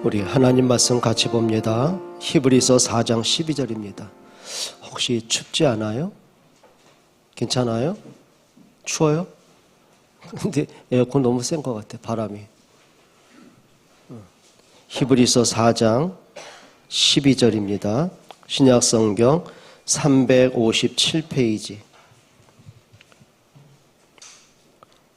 우리 하나님 말씀 같이 봅니다. 히브리서 4장 12절입니다. 혹시 춥지 않아요? 괜찮아요? 추워요? 근데 에어컨 너무 센 것 같아, 바람이. 히브리서 4장 12절입니다. 신약성경 357페이지.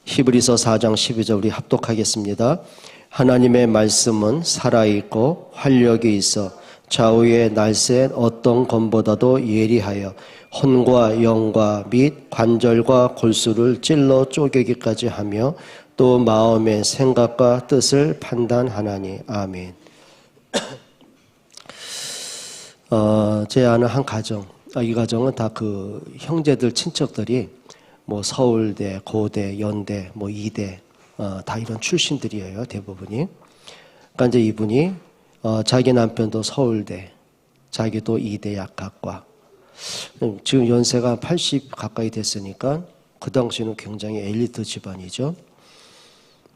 히브리서 4장 12절 우리 합독하겠습니다. 하나님의 말씀은 살아있고 활력이 있어 좌우의 날쌘 어떤 검보다도 예리하여 혼과 영과 및 관절과 골수를 찔러 쪼개기까지 하며 또 마음의 생각과 뜻을 판단하나니. 아멘. 제 아는 한 가정, 이 가정은 다 그 형제들 친척들이 뭐 서울대, 고대, 연대, 뭐 이대 다 이런 출신들이에요, 대부분이. 그러니까 이제 이분이 자기 남편도 서울대, 자기도 이대 약학과. 지금 연세가 80 가까이 됐으니까 그 당시는 굉장히 엘리트 집안이죠.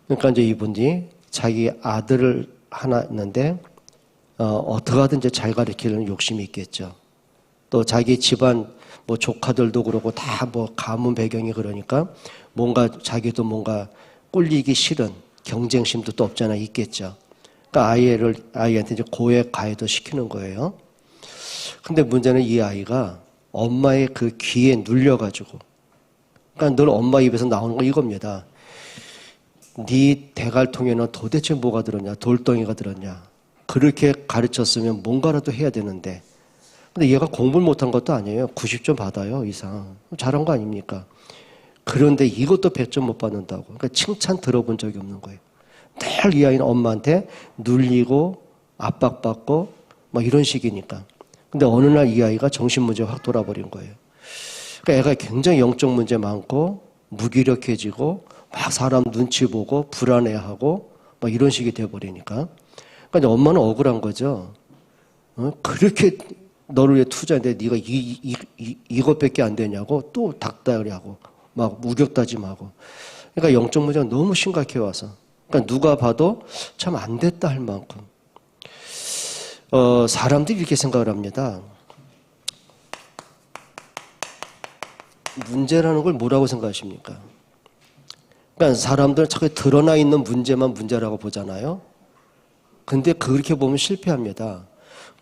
그러니까 이제 이분이 자기 아들을 하나 있는데 어떻게 하든지 잘 가르치려는 욕심이 있겠죠. 또 자기 집안 뭐 조카들도 그러고 다 뭐 가문 배경이 그러니까 뭔가 자기도 뭔가 꿀리기 싫은 경쟁심도 또 없잖아 있겠죠. 그러니까 아이한테 이제 고액 가해도 시키는 거예요. 근데 문제는 이 아이가 엄마의 그 귀에 눌려가지고, 그러니까 늘 엄마 입에서 나오는 거 이겁니다. 네 대갈통에는 도대체 뭐가 들었냐, 돌덩이가 들었냐. 그렇게 가르쳤으면 뭔가라도 해야 되는데, 근데 얘가 공부를 못한 것도 아니에요. 90점 받아요 이상. 잘한 거 아닙니까? 그런데 이것도 100점 못 받는다고. 그러니까 칭찬 들어본 적이 없는 거예요. 늘 이 아이는 엄마한테 눌리고 압박받고 막 이런 식이니까. 근데 어느 날 이 아이가 정신문제 확 돌아버린 거예요. 그러니까 애가 굉장히 영적 문제 많고 무기력해지고 막 사람 눈치 보고 불안해하고 막 이런 식이 돼버리니까. 그러니까 엄마는 억울한 거죠. 그렇게 너를 위해 투자했는데 네가 이것밖에 안 되냐고 또 닥달하고 막 우격다짐하고. 그러니까 영적 문제가 너무 심각해 와서. 그러니까 누가 봐도 참 안 됐다 할 만큼. 사람들이 이렇게 생각을 합니다. 문제라는 걸 뭐라고 생각하십니까? 그러니까 사람들은 자꾸 드러나 있는 문제만 문제라고 보잖아요. 근데 그렇게 보면 실패합니다.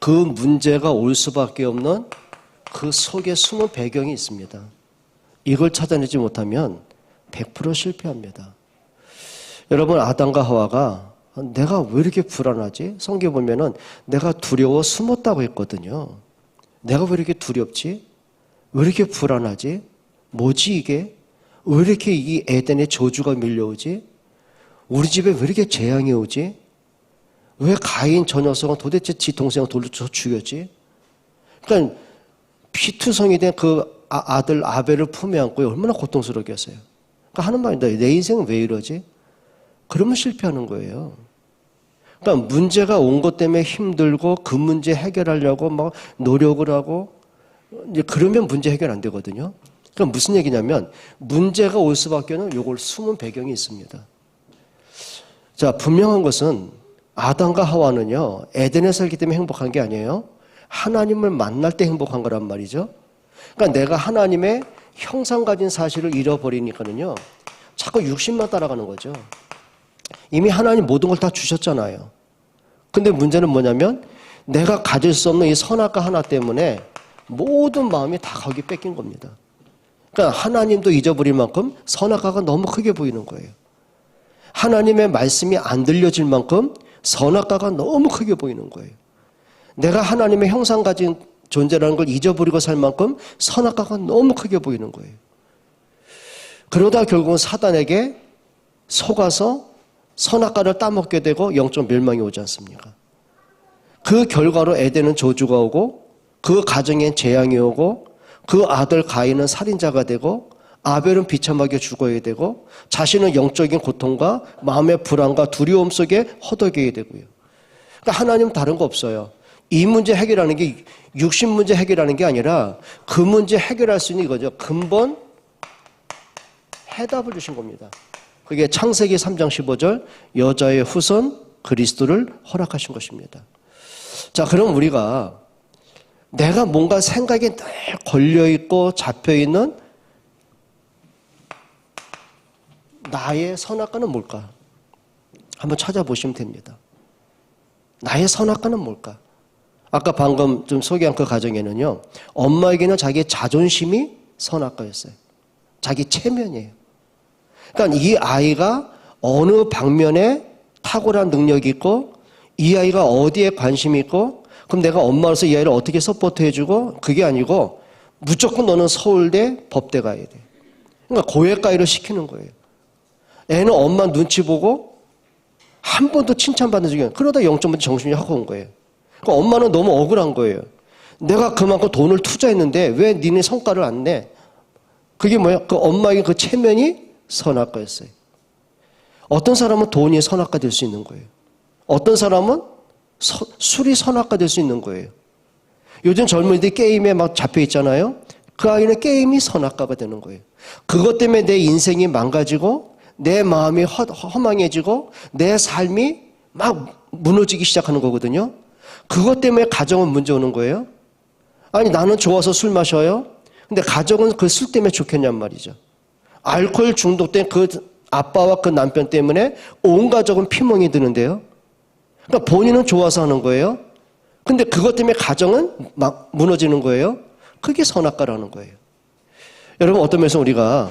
그 문제가 올 수밖에 없는 그 속에 숨은 배경이 있습니다. 이걸 찾아내지 못하면 100% 실패합니다. 여러분, 아담과 하와가 내가 왜 이렇게 불안하지? 성경에 보면은 내가 두려워 숨었다고 했거든요. 내가 왜 이렇게 두렵지? 왜 이렇게 불안하지? 뭐지 이게? 왜 이렇게 이 에덴의 저주가 밀려오지? 우리 집에 왜 이렇게 재앙이 오지? 왜 가인 저 녀석은 도대체 지 동생을 돌로 죽였지? 그러니까 피투성이 된 그 아들 아벨을 품에 안고 얼마나 고통스럽겠어요. 그러니까 하는 말입니다. 내 인생은 왜 이러지? 그러면 실패하는 거예요. 그러니까 문제가 온 것 때문에 힘들고 그 문제 해결하려고 막 노력을 하고 이제 그러면 문제 해결 안 되거든요. 그러니까 무슨 얘기냐면 문제가 올 수밖에 없는 요걸 숨은 배경이 있습니다. 자, 분명한 것은 아담과 하와는요, 에덴에 살기 때문에 행복한 게 아니에요. 하나님을 만날 때 행복한 거란 말이죠. 그러니까 내가 하나님의 형상 가진 사실을 잃어버리니까는요, 자꾸 육신만 따라가는 거죠. 이미 하나님 모든 걸 다 주셨잖아요. 근데 문제는 뭐냐면 내가 가질 수 없는 이 선악과 하나 때문에 모든 마음이 다 거기 뺏긴 겁니다. 그러니까 하나님도 잊어버릴 만큼 선악과가 너무 크게 보이는 거예요. 하나님의 말씀이 안 들려질 만큼 선악과가 너무 크게 보이는 거예요. 내가 하나님의 형상 가진 존재라는 걸 잊어버리고 살 만큼 선악과가 너무 크게 보이는 거예요. 그러다 결국은 사단에게 속아서 선악과를 따먹게 되고 영적 멸망이 오지 않습니까? 그 결과로 에덴은 저주가 오고 그 가정엔 재앙이 오고 그 아들 가인은 살인자가 되고 아벨은 비참하게 죽어야 되고 자신은 영적인 고통과 마음의 불안과 두려움 속에 허덕이게 되고요. 그러니까 하나님은 다른 거 없어요. 이 문제 해결하는 게 육신 문제 해결하는 게 아니라 그 문제 해결할 수 있는 이거죠. 근본 해답을 주신 겁니다. 그게 창세기 3장 15절 여자의 후손 그리스도를 허락하신 것입니다. 자, 그럼 우리가 내가 뭔가 생각에 늘 걸려있고 잡혀있는 나의 선악과는 뭘까? 한번 찾아보시면 됩니다. 나의 선악과는 뭘까? 아까 방금 좀 소개한 그 가정에는요, 엄마에게는 자기의 자존심이 선악과였어요. 자기 체면이에요. 그러니까 이 아이가 어느 방면에 탁월한 능력이 있고, 이 아이가 어디에 관심이 있고, 그럼 내가 엄마로서 이 아이를 어떻게 서포트해주고, 그게 아니고 무조건 너는 서울대, 법대 가야 돼. 그러니까 고액가이를 시키는 거예요. 애는 엄마 눈치 보고 한 번도 칭찬받는 적이 없어요. 그러다 0점부터 정신이 확 온 거예요. 그러니까 엄마는 너무 억울한 거예요. 내가 그만큼 돈을 투자했는데 왜 니네 성과를 안 내? 그게 뭐야? 그 엄마의 그 체면이 선악과였어요. 어떤 사람은 돈이 선악과 될 수 있는 거예요. 어떤 사람은 술이 선악과 될 수 있는 거예요. 요즘 젊은이들이 게임에 막 잡혀 있잖아요. 그 아이는 게임이 선악과가 되는 거예요. 그것 때문에 내 인생이 망가지고 내 마음이 허망해지고 내 삶이 막 무너지기 시작하는 거거든요. 그것 때문에 가정은 문제 오는 거예요. 아니 나는 좋아서 술 마셔요. 근데 가정은 그 술 때문에 좋겠냔 말이죠. 알코올 중독된 그 아빠와 그 남편 때문에 온 가족은 피멍이 드는데요. 그러니까 본인은 좋아서 하는 거예요. 근데 그것 때문에 가정은 막 무너지는 거예요. 그게 선악과라는 거예요. 여러분 어떤 면에서 우리가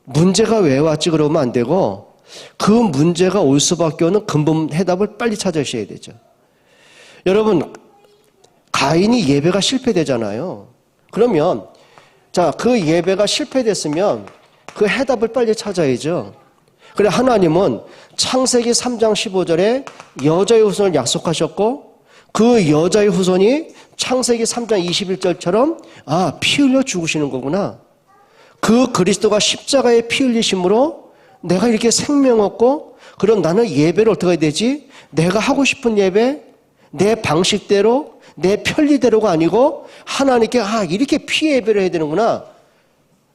문제가 왜 왔지 그러면 안 되고 그 문제가 올 수밖에 없는 근본 해답을 빨리 찾으셔야 되죠. 여러분 가인이 예배가 실패되잖아요. 그러면 자, 그 예배가 실패됐으면 그 해답을 빨리 찾아야죠. 그래 하나님은 창세기 3장 15절에 여자의 후손을 약속하셨고 그 여자의 후손이 창세기 3장 21절처럼 피 흘려 죽으시는 거구나. 그 그리스도가 십자가에 피 흘리심으로 내가 이렇게 생명 얻고 그럼 나는 예배를 어떻게 해야 되지? 내가 하고 싶은 예배, 내 방식대로, 내 편리대로가 아니고 하나님께 이렇게 피 예배를 해야 되는구나.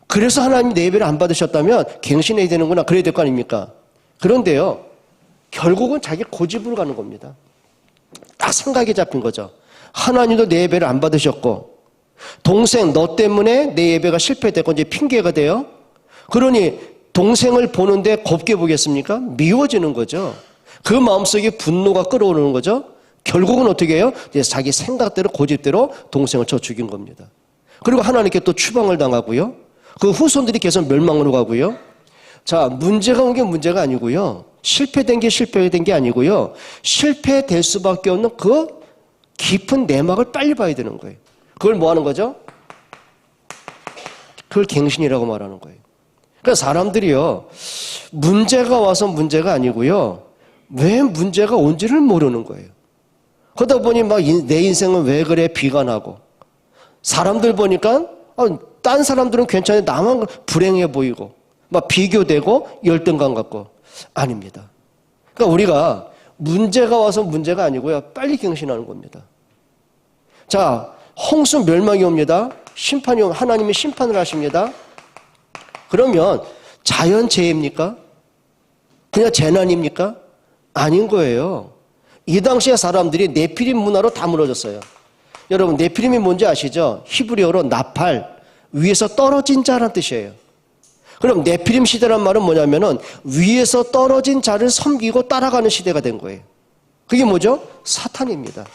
그래서 하나님 내 예배를 안 받으셨다면 갱신해야 되는구나. 그래야 될 거 아닙니까? 그런데요. 결국은 자기 고집으로 가는 겁니다. 딱 생각이 잡힌 거죠. 하나님도 내 예배를 안 받으셨고 동생 너 때문에 내 예배가 실패됐고 이제 핑계가 돼요. 그러니 동생을 보는데 곱게 보겠습니까? 미워지는 거죠. 그 마음속에 분노가 끓어오르는 거죠. 결국은 어떻게 해요? 이제 자기 생각대로 고집대로 동생을 쳐 죽인 겁니다. 그리고 하나님께 또 추방을 당하고요. 그 후손들이 계속 멸망으로 가고요. 자, 문제가 온 게 문제가 아니고요. 실패된 게 실패된 게 아니고요. 실패될 수밖에 없는 그 깊은 내막을 빨리 봐야 되는 거예요. 그걸 뭐 하는 거죠? 그걸 갱신이라고 말하는 거예요. 그러니까 사람들이요. 문제가 와서 문제가 아니고요. 왜 문제가 온지를 모르는 거예요. 그러다 보니 막 내 인생은 왜 그래 비관하고 사람들 보니까 딴 사람들은 괜찮은데 나만 불행해 보이고 막 비교되고 열등감 갖고 아닙니다. 그러니까 우리가 문제가 와서 문제가 아니고요. 빨리 갱신하는 겁니다. 자, 홍수 멸망이 옵니다. 심판이 옵니다. 하나님이 심판을 하십니다. 그러면 자연재해입니까? 그냥 재난입니까? 아닌 거예요. 이 당시에 사람들이 네피림 문화로 다 무너졌어요. 여러분 네피림이 뭔지 아시죠? 히브리어로 나팔, 위에서 떨어진 자라는 뜻이에요. 그럼 네피림 시대란 말은 뭐냐면은 위에서 떨어진 자를 섬기고 따라가는 시대가 된 거예요. 그게 뭐죠? 사탄입니다.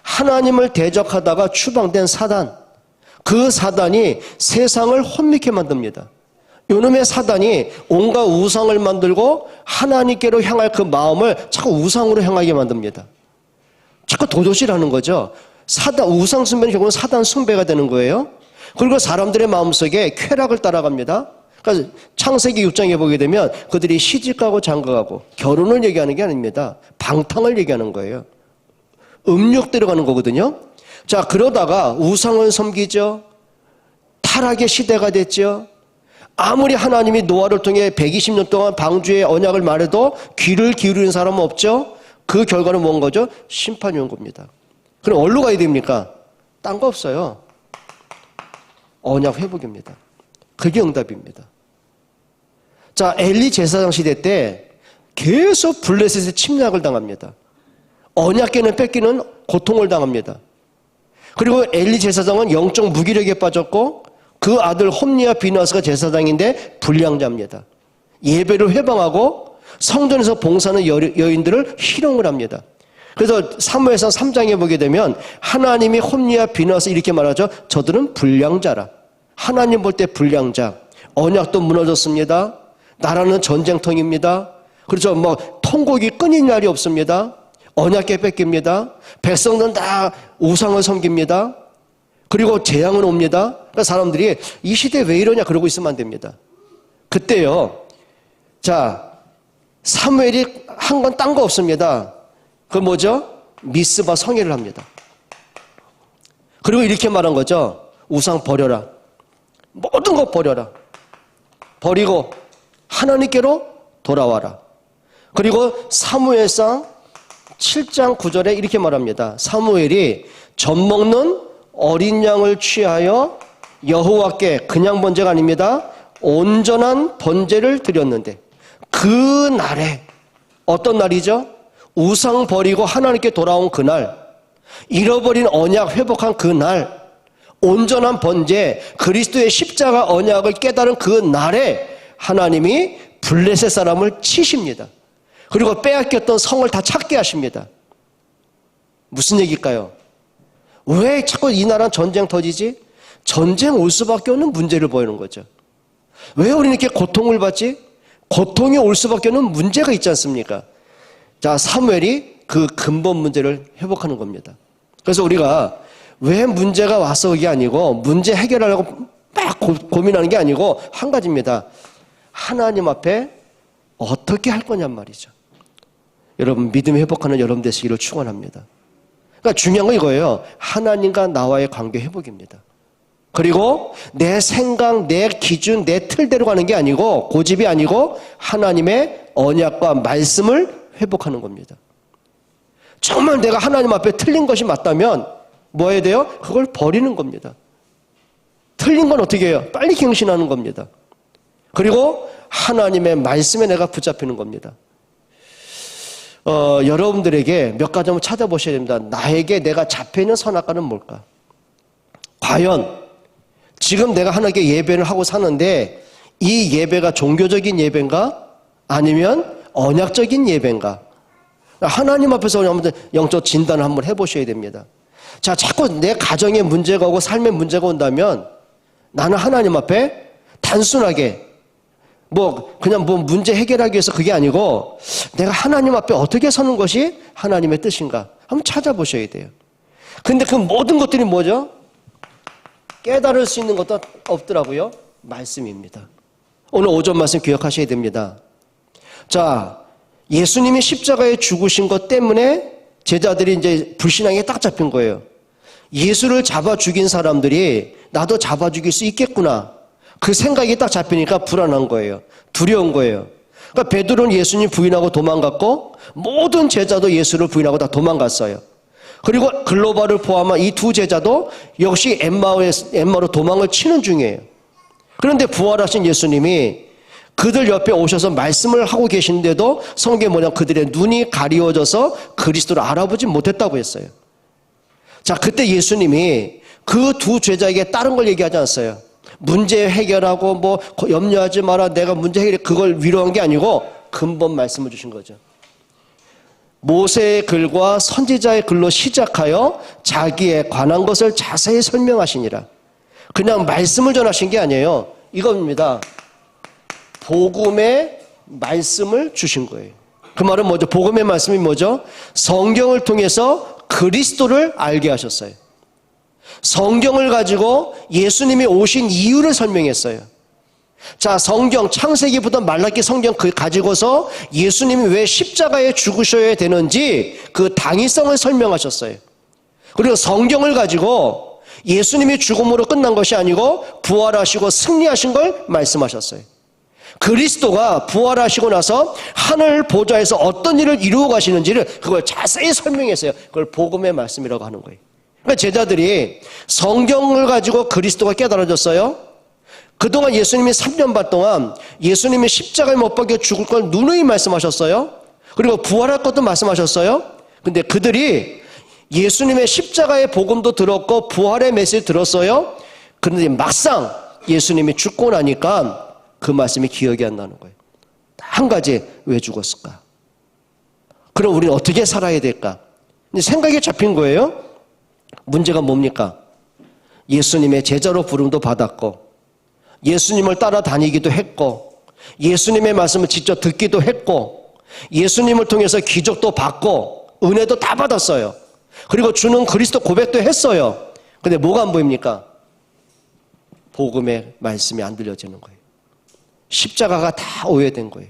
하나님을 대적하다가 추방된 사단. 그 사단이 세상을 혼미케 만듭니다. 요놈의 사단이 온갖 우상을 만들고 하나님께로 향할 그 마음을 자꾸 우상으로 향하게 만듭니다. 자꾸 도도질하는 거죠. 우상 숭배는 결국은 사단 숭배가 되는 거예요. 그리고 사람들의 마음속에 쾌락을 따라갑니다. 그러니까 창세기 6장에 보게 되면 그들이 시집가고 장가가고 결혼을 얘기하는 게 아닙니다. 방탕을 얘기하는 거예요. 음욕 들어가는 거거든요. 자, 그러다가 우상을 섬기죠. 타락의 시대가 됐죠. 아무리 하나님이 노아를 통해 120년 동안 방주의 언약을 말해도 귀를 기울이는 사람은 없죠. 그 결과는 뭔 거죠? 심판이 온 겁니다. 그럼 어디로 가야 됩니까? 딴 거 없어요. 언약 회복입니다. 그게 응답입니다. 자, 엘리 제사장 시대 때 계속 블레셋의 침략을 당합니다. 언약궤는 뺏기는 고통을 당합니다. 그리고 엘리 제사장은 영적 무기력에 빠졌고 그 아들 홈리와 비느하스가 제사장인데 불량자입니다. 예배를 회방하고 성전에서 봉사하는 여인들을 희롱을 합니다. 그래서 사무엘상 3장에 보게 되면 하나님이 홈리와 비느하스 이렇게 말하죠. 저들은 불량자라. 하나님 볼 때 불량자. 언약도 무너졌습니다. 나라는 전쟁통입니다. 그렇죠. 뭐 통곡이 끊인 날이 없습니다. 언약궤 뺏깁니다. 백성들은 다 우상을 섬깁니다. 그리고 재앙은 옵니다. 그러니까 사람들이 이 시대에 왜 이러냐 그러고 있으면 안 됩니다. 그때요. 자, 사무엘이 한 건 딴 거 없습니다. 그 뭐죠? 미스바 성회를 합니다. 그리고 이렇게 말한 거죠. 우상 버려라. 모든 것 버려라. 버리고 하나님께로 돌아와라. 그리고 사무엘상 7장 9절에 이렇게 말합니다. 사무엘이 젖먹는 어린 양을 취하여 여호와께 그냥 번제가 아닙니다. 온전한 번제를 드렸는데 그 날에 어떤 날이죠? 우상 버리고 하나님께 돌아온 그날, 잃어버린 언약 회복한 그날, 온전한 번제, 그리스도의 십자가 언약을 깨달은 그 날에 하나님이 블레셋 사람을 치십니다. 그리고 빼앗겼던 성을 다 찾게 하십니다. 무슨 얘기일까요? 왜 자꾸 이 나라는 전쟁 터지지? 전쟁 올 수밖에 없는 문제를 보이는 거죠. 왜 우리는 이렇게 고통을 받지? 고통이 올 수밖에 없는 문제가 있지 않습니까? 자, 사무엘이 그 근본 문제를 회복하는 겁니다. 그래서 우리가 왜 문제가 와서 그게 아니고 문제 해결하려고 막 고민하는 게 아니고 한 가지입니다. 하나님 앞에 어떻게 할 거냔 말이죠. 여러분 믿음 회복하는 여러분 되시기를 축원합니다. 그러니까 중요한 건 이거예요. 하나님과 나와의 관계 회복입니다. 그리고 내 생각, 내 기준, 내 틀대로 가는 게 아니고 고집이 아니고 하나님의 언약과 말씀을 회복하는 겁니다. 정말 내가 하나님 앞에 틀린 것이 맞다면 뭐 해야 돼요? 그걸 버리는 겁니다. 틀린 건 어떻게 해요? 빨리 갱신하는 겁니다. 그리고 하나님의 말씀에 내가 붙잡히는 겁니다. 여러분들에게 몇 가지 한번 찾아보셔야 됩니다. 나에게 내가 잡혀있는 선악과는 뭘까? 과연 지금 내가 하나님께 예배를 하고 사는데 이 예배가 종교적인 예배인가? 아니면 언약적인 예배인가? 하나님 앞에서 영적 진단을 한번 해보셔야 됩니다. 자, 자꾸 내 가정에 문제가 오고 삶에 문제가 온다면 나는 하나님 앞에 단순하게 그냥 문제 해결하기 위해서 그게 아니고 내가 하나님 앞에 어떻게 서는 것이 하나님의 뜻인가 한번 찾아보셔야 돼요. 근데 그 모든 것들이 뭐죠? 깨달을 수 있는 것도 없더라고요. 말씀입니다. 오늘 오전 말씀 기억하셔야 됩니다. 자, 예수님이 십자가에 죽으신 것 때문에 제자들이 이제 불신앙에 딱 잡힌 거예요. 예수를 잡아 죽인 사람들이 나도 잡아 죽일 수 있겠구나. 그 생각이 딱 잡히니까 불안한 거예요. 두려운 거예요. 그러니까 베드로는 예수님 부인하고 도망갔고 모든 제자도 예수를 부인하고 다 도망갔어요. 그리고 글로바를 포함한 이 두 제자도 역시 엠마로 도망을 치는 중이에요. 그런데 부활하신 예수님이 그들 옆에 오셔서 말씀을 하고 계신데도 성경에 뭐냐면 그들의 눈이 가리워져서 그리스도를 알아보지 못했다고 했어요. 자, 그때 예수님이 그 두 제자에게 다른 걸 얘기하지 않았어요. 문제 해결하고 염려하지 마라. 내가 문제 해결해. 그걸 위로한 게 아니고 근본 말씀을 주신 거죠. 모세의 글과 선지자의 글로 시작하여 자기에 관한 것을 자세히 설명하시니라. 그냥 말씀을 전하신 게 아니에요. 이겁니다. 복음의 말씀을 주신 거예요. 그 말은 뭐죠? 복음의 말씀이 뭐죠? 성경을 통해서 그리스도를 알게 하셨어요. 성경을 가지고 예수님이 오신 이유를 설명했어요. 자, 성경 창세기부터 말라기 성경 가지고서 예수님이 왜 십자가에 죽으셔야 되는지 그 당위성을 설명하셨어요. 그리고 성경을 가지고 예수님이 죽음으로 끝난 것이 아니고 부활하시고 승리하신 걸 말씀하셨어요. 그리스도가 부활하시고 나서 하늘 보좌에서 어떤 일을 이루어 가시는지를 그걸 자세히 설명했어요. 그걸 복음의 말씀이라고 하는 거예요. 그러니까 제자들이 성경을 가지고 그리스도가 깨달아졌어요. 그동안 예수님이 3년 반 동안 예수님이 십자가에 못 박혀 죽을 걸 누누이 말씀하셨어요. 그리고 부활할 것도 말씀하셨어요. 근데 그들이 예수님의 십자가의 복음도 들었고 부활의 메시지 들었어요. 그런데 막상 예수님이 죽고 나니까 그 말씀이 기억이 안 나는 거예요. 한 가지, 왜 죽었을까? 그럼 우리는 어떻게 살아야 될까? 근데 생각이 잡힌 거예요. 문제가 뭡니까? 예수님의 제자로 부름도 받았고 예수님을 따라다니기도 했고 예수님의 말씀을 직접 듣기도 했고 예수님을 통해서 기적도 받고 은혜도 다 받았어요. 그리고 주는 그리스도 고백도 했어요. 근데 뭐가 안 보입니까? 복음의 말씀이 안 들려지는 거예요. 십자가가 다 오해된 거예요.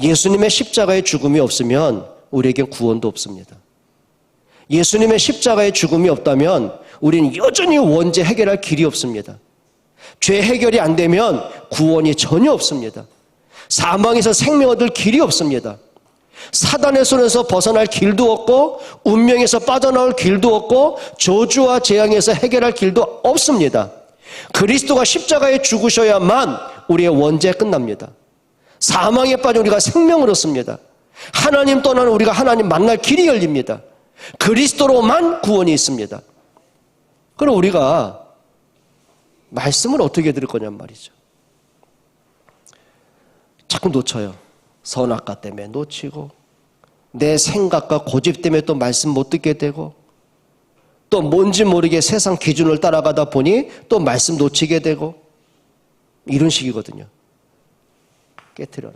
예수님의 십자가의 죽음이 없으면 우리에겐 구원도 없습니다. 예수님의 십자가의 죽음이 없다면 우리는 여전히 원죄 해결할 길이 없습니다. 죄 해결이 안 되면 구원이 전혀 없습니다. 사망에서 생명 얻을 길이 없습니다. 사단의 손에서 벗어날 길도 없고 운명에서 빠져나올 길도 없고 저주와 재앙에서 해결할 길도 없습니다. 그리스도가 십자가에 죽으셔야만 우리의 원죄 끝납니다. 사망에 빠진 우리가 생명을 얻습니다. 하나님 떠나는 우리가 하나님 만날 길이 열립니다. 그리스도로만 구원이 있습니다. 그럼 우리가 말씀을 어떻게 들을 거냔 말이죠. 자꾸 놓쳐요. 선악과 때문에 놓치고 내 생각과 고집 때문에 또 말씀 못 듣게 되고 또 뭔지 모르게 세상 기준을 따라가다 보니 또 말씀 놓치게 되고 이런 식이거든요. 깨트려라.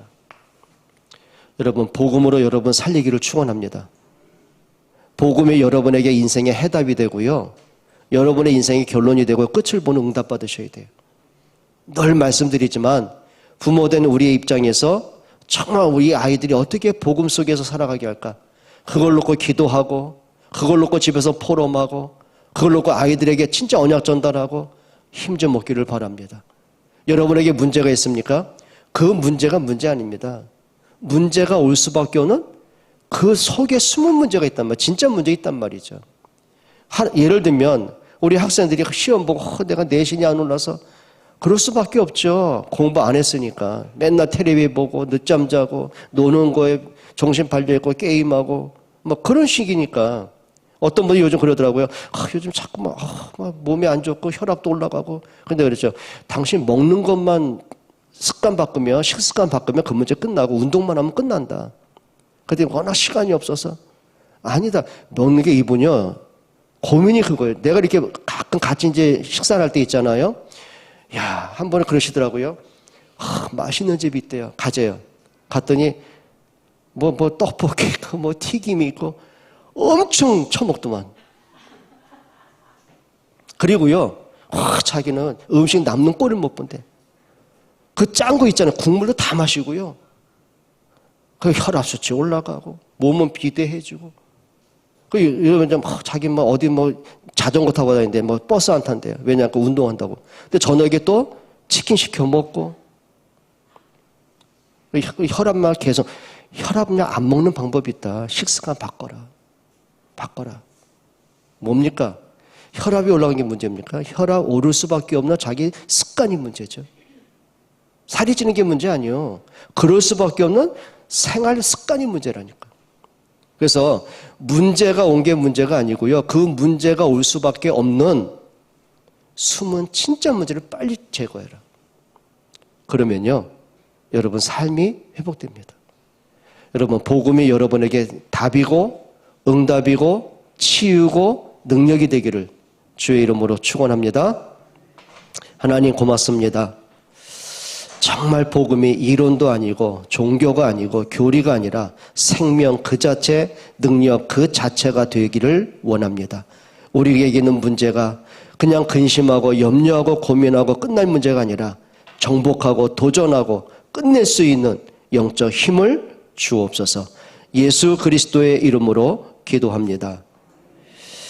여러분, 복음으로 여러분 살리기를 축원합니다. 복음이 여러분에게 인생의 해답이 되고요. 여러분의 인생의 결론이 되고 끝을 보는 응답 받으셔야 돼요. 늘 말씀드리지만 부모된 우리의 입장에서 정말 우리 아이들이 어떻게 복음 속에서 살아가게 할까? 그걸 놓고 기도하고 그걸 놓고 집에서 포럼하고 그걸 놓고 아이들에게 진짜 언약 전달하고 힘 좀 먹기를 바랍니다. 여러분에게 문제가 있습니까? 그 문제가 문제 아닙니다. 문제가 올 수밖에 없는 그 속에 숨은 문제가 있단 말이에요. 진짜 문제 있단 말이죠. 예를 들면 우리 학생들이 시험 보고 내가 내신이 안 올라서 그럴 수밖에 없죠. 공부 안 했으니까. 맨날 텔레비 보고 늦잠 자고 노는 거에 정신 팔려있고 게임하고 뭐 그런 식이니까. 어떤 분이 요즘 그러더라고요. 요즘 자꾸 막 몸이 안 좋고 혈압도 올라가고. 근데 그랬죠. 당신 먹는 것만 습관 바꾸면 식습관 바꾸면 그 문제 끝나고 운동만 하면 끝난다. 그런데 워낙 시간이 없어서. 아니다. 먹는 게 이분이요. 고민이 그거예요. 내가 이렇게 가끔 같이 이제 식사를 할 때 있잖아요. 야, 한 번에 그러시더라고요. 맛있는 집이 있대요. 가재요. 갔더니 뭐 떡볶이 있고 뭐 튀김이 있고 엄청 처먹더만. 그리고요. 자기는 음식 남는 꼴을 못 본대. 그 짠 거 있잖아요. 국물도 다 마시고요. 그 혈압 수치 올라가고 몸은 비대해지고. 이러면 좀 자기 뭐 어디 뭐 자전거 타고 다니는데 뭐 버스 안 탄대요. 왜냐하면 운동한다고. 근데 저녁에 또 치킨 시켜 먹고 혈압만 계속 혈압약 안 먹는 방법이 있다. 식습관 바꿔라. 뭡니까? 혈압이 올라간 게 문제입니까? 혈압 오를 수밖에 없는 자기 습관이 문제죠. 살이 찌는 게 문제 아니에요. 그럴 수밖에 없는 생활 습관이 문제라니까. 그래서 문제가 온 게 문제가 아니고요. 그 문제가 올 수밖에 없는 숨은 진짜 문제를 빨리 제거해라. 그러면요. 여러분 삶이 회복됩니다. 여러분 복음이 여러분에게 답이고 응답이고 치유고 능력이 되기를 주의 이름으로 축원합니다. 하나님 고맙습니다. 정말 복음이 이론도 아니고 종교가 아니고 교리가 아니라 생명 그 자체, 능력 그 자체가 되기를 원합니다. 우리에게 있는 문제가 그냥 근심하고 염려하고 고민하고 끝날 문제가 아니라 정복하고 도전하고 끝낼 수 있는 영적 힘을 주옵소서. 예수 그리스도의 이름으로 기도합니다.